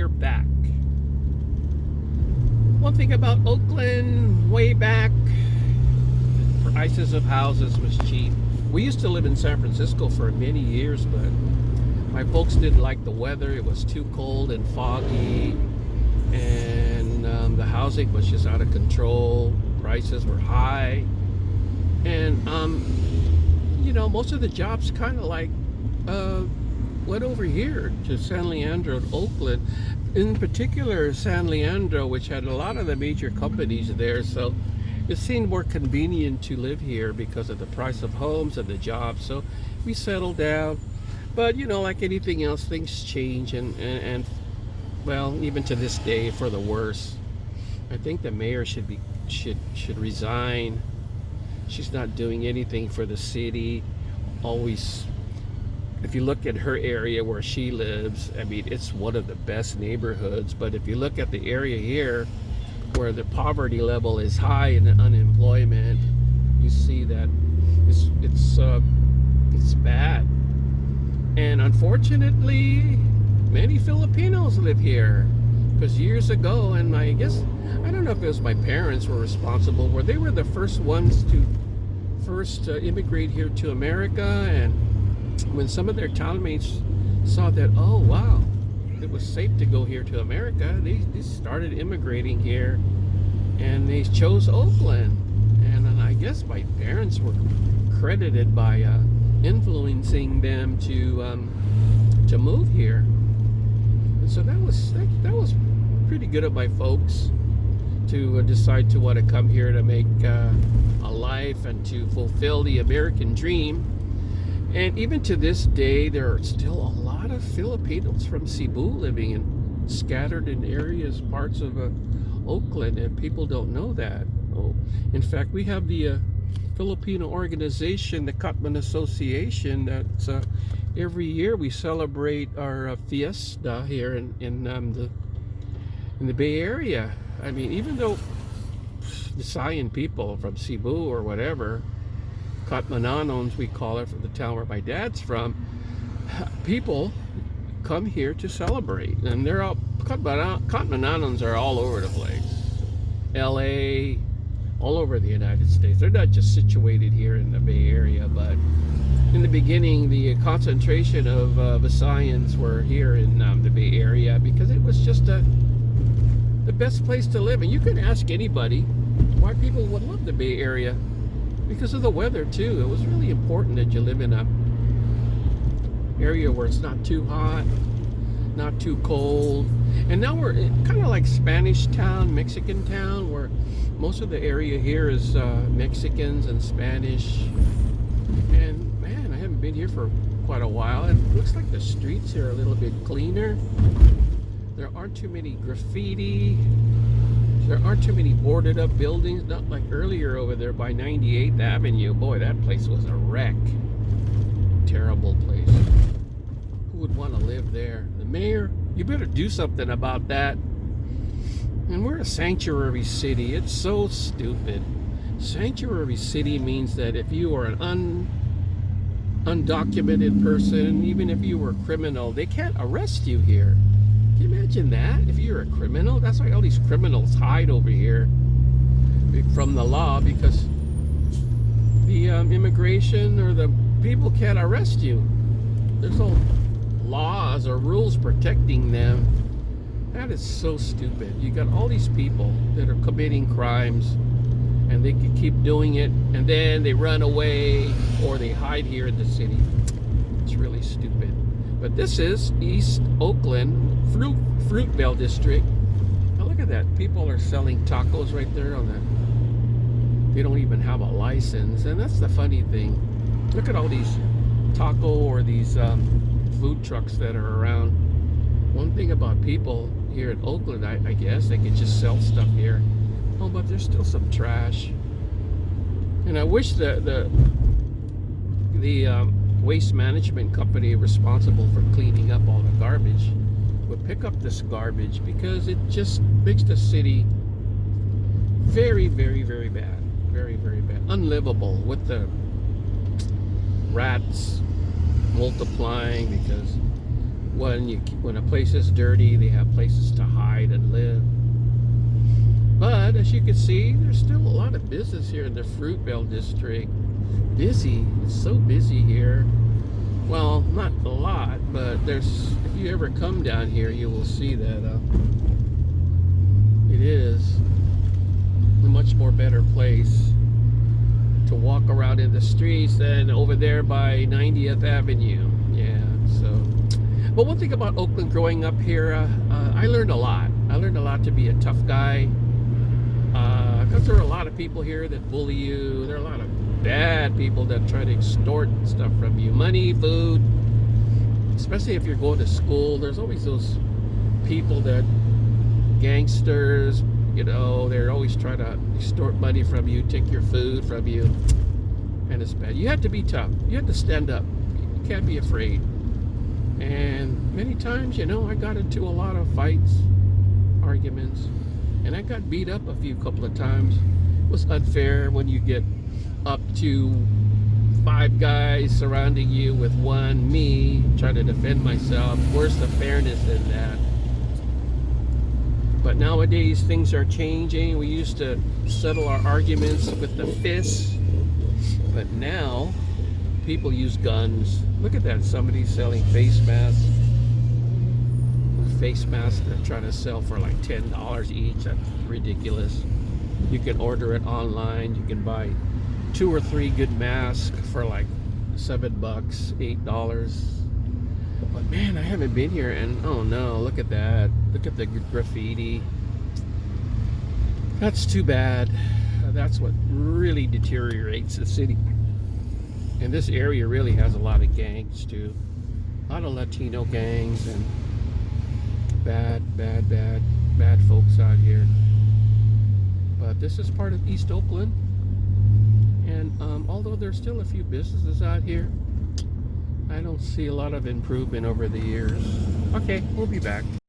we're back. One thing about Oakland, way back, prices of houses was cheap. We used to live in San Francisco for many years, but my folks didn't like the weather. It was too cold and foggy, and the housing was just out of control. Prices were high, and most of the jobs kind of like went over here to San Leandro and Oakland. In particular, San Leandro, which had a lot of the major companies there, so it seemed more convenient to live here because of the price of homes and the jobs. So we settled down. But like anything else, things change, and well, even to this day, for the worse. I think the mayor should resign. She's not doing anything for the city. Always, if you look at her area where she lives, I mean, it's one of the best neighborhoods. But if you look at the area here, where the poverty level is high and the unemployment, you see that it's bad. And unfortunately, many Filipinos live here. Because years ago, and I don't know if it was my parents were responsible, where they were the first ones to immigrate here to America. And when some of their townmates saw that, oh wow, it was safe to go here to America, they started immigrating here, and they chose Oakland. And I guess my parents were credited by influencing them to move here. And so that was pretty good of my folks to decide to want to come here to make a life and to fulfill the American dream. And even to this day, there are still a lot of Filipinos from Cebu living scattered in parts of Oakland, and people don't know that. Oh, in fact, we have the Filipino organization, the Katman Association, that's every year we celebrate our fiesta here in the Bay Area. I mean, even though Visayan people from Cebu or whatever, Katmananons we call it, from the town where my dad's from, people come here to celebrate, and they're all Katmananons are all over the place. LA, all over the United States. They're not just situated here in the Bay Area, but in the beginning, the concentration of Visayans were here in the Bay Area because it was just the best place to live. And you can ask anybody why people would love the Bay Area. Because of the weather too. It was really important that you live in a area where it's not too hot, not too cold. And now we're kind of like Spanish town, Mexican town, where most of the area here is Mexicans and Spanish. And man, I haven't been here for quite a while, and it looks like the streets here are a little bit cleaner. There aren't too many graffiti. There aren't too many boarded up buildings, not like earlier over there by 98th Avenue. Boy, that place was a wreck. Terrible place. Who would want to live there? The mayor, you better do something about that. And we're a sanctuary city. It's so stupid. Sanctuary city means that if you are an undocumented person, even if you were a criminal, they can't arrest you here. Can you imagine that? If you're a criminal, that's why all these criminals hide over here from the law, because the immigration or the people can't arrest you. There's no laws or rules protecting them. That is so stupid. You got all these people that are committing crimes, and they can keep doing it, and then they run away or they hide here in the city. It's really stupid. But this is East Oakland, Fruitvale District. Now look at that. People are selling tacos right there on that. They don't even have a license. And that's the funny thing. Look at all these taco or these food trucks that are around. One thing about people here in Oakland, I guess, they can just sell stuff here. Oh, but there's still some trash. And I wish the waste management company responsible for cleaning up all the garbage would pick up this garbage, because it just makes the city very, very, very bad. Very, very bad. Unlivable, with the rats multiplying, because When a place is dirty, they have places to hide and live. But as you can see, there's still a lot of business here in the Fruitvale district. Busy. It's so busy here. Well, not a lot, but there's. If you ever come down here, you will see that it is a much more better place to walk around in the streets than over there by 90th Avenue. Yeah. So, but one thing about Oakland, growing up here, I learned a lot. I learned a lot to be a tough guy. Because there are a lot of people here that bully you. There are a lot of bad people that try to extort stuff from you. Money, food. Especially if you're going to school. There's always those people that, gangsters, you know, they're always trying to extort money from you, take your food from you. And it's bad. You have to be tough. You have to stand up. You can't be afraid. And many times, you know, I got into a lot of fights, arguments. And I got beat up a couple of times. It was unfair when you get up to 5 guys surrounding you with me trying to defend myself. Where's the fairness in that? But nowadays things are changing. We used to settle our arguments with the fists, but now people use guns. Look at that, somebody's selling face masks. Face masks they're trying to sell for like $10 each. That's ridiculous. You can order it online. You can buy 2 or 3 good masks for like $7, $8. But man, I haven't been here, and oh no, look at that. Look at the graffiti. That's too bad. That's what really deteriorates the city. And this area really has a lot of gangs too. A lot of Latino gangs and bad folks out here. But this is part of East Oakland, and although there's still a few businesses out here, I don't see a lot of improvement over the years. Okay, we'll be back.